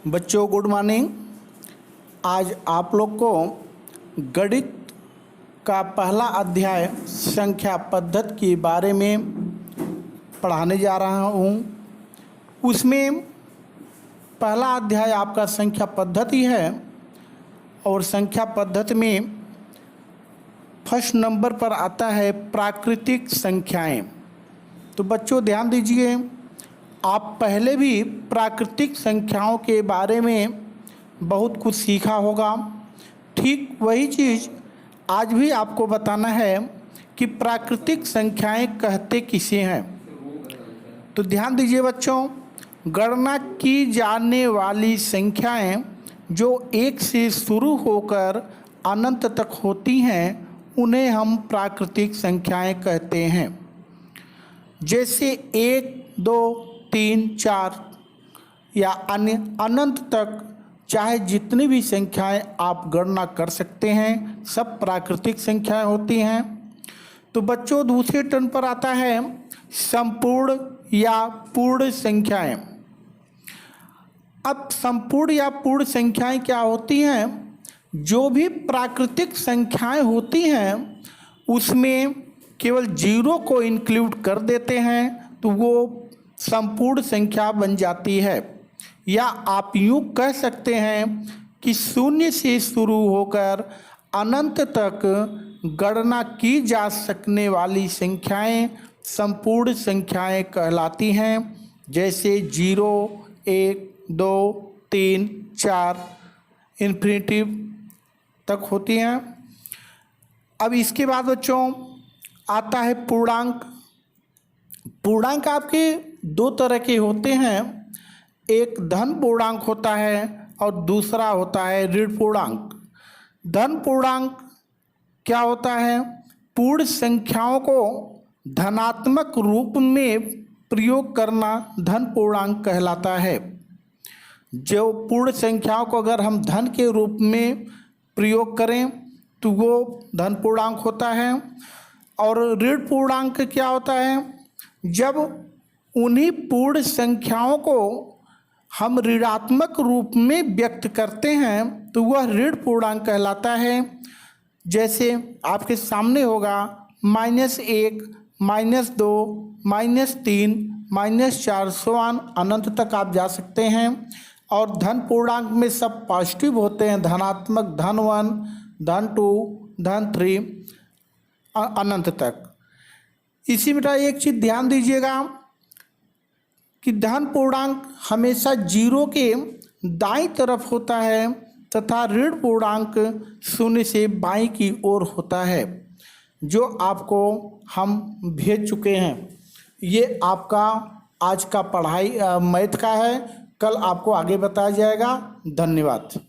बच्चों good morning. आज आप लोग को गणित का पहला अध्याय संख्या पद्धति के बारे में पढ़ाने जा रहा हूँ। उसमें पहला अध्याय आपका संख्या पद्धति है और संख्या पद्धति में फर्स्ट नंबर पर आता है प्राकृतिक संख्याएं। तो बच्चों ध्यान दीजिए, आप पहले भी प्राकृतिक संख्याओं के बारे में बहुत कुछ सीखा होगा। ठीक वही चीज़ आज भी आपको बताना है कि प्राकृतिक संख्याएं कहते किसे हैं। तो ध्यान दीजिए बच्चों, गणना की जाने वाली संख्याएं जो एक से शुरू होकर अनंत तक होती हैं उन्हें हम प्राकृतिक संख्याएं कहते हैं। जैसे 1, 2, 3, 4 या अन्य अनंत तक चाहे जितनी भी संख्याएं आप गणना कर सकते हैं, सब प्राकृतिक संख्याएं होती हैं। तो बच्चों दूसरे टर्न पर आता है संपूर्ण या पूर्ण संख्याएं। अब संपूर्ण या पूर्ण संख्याएं क्या होती हैं? जो भी प्राकृतिक संख्याएं होती हैं उसमें केवल जीरो को इंक्लूड कर देते हैं तो वो संपूर्ण संख्या बन जाती है। या आप यूँ कह सकते हैं कि शून्य से शुरू होकर अनंत तक गणना की जा सकने वाली संख्याएं संपूर्ण संख्याएं कहलाती हैं। जैसे 0, 1, 2, 3, 4 इन्फिनिटिव तक होती हैं। अब इसके बाद बच्चों आता है पूर्णांक। पूर्णांक आपके दो तरह के होते हैं, एक धन पूर्णांक होता है और दूसरा होता है ऋण पूर्णांक। धन पूर्णांक क्या होता है? पूर्ण संख्याओं को धनात्मक रूप में प्रयोग करना धन पूर्णांक कहलाता है। जो पूर्ण संख्याओं को अगर हम धन के रूप में प्रयोग करें तो वो धन पूर्णांक होता है। और ऋण पूर्णांक क्या होता है? जब उन्हीं पूर्ण संख्याओं को हम ऋणात्मक रूप में व्यक्त करते हैं तो वह ऋण पूर्णांक कहलाता है। जैसे आपके सामने होगा -1, -2, -3, -4 समान अनंत तक आप जा सकते हैं। और धन पूर्णांक में सब पॉजिटिव होते हैं, धनात्मक धन 1, धन 2, धन 3 अनंत तक। इसी में एक चीज़ ध्यान दीजिएगा कि धन पूर्णांक हमेशा जीरो के दाईं तरफ होता है तथा ऋण पूर्णांक शून्य से बाईं की ओर होता है, जो आपको हम भेज चुके हैं। ये आपका आज का पढ़ाई मैथ का है, कल आपको आगे बताया जाएगा। धन्यवाद।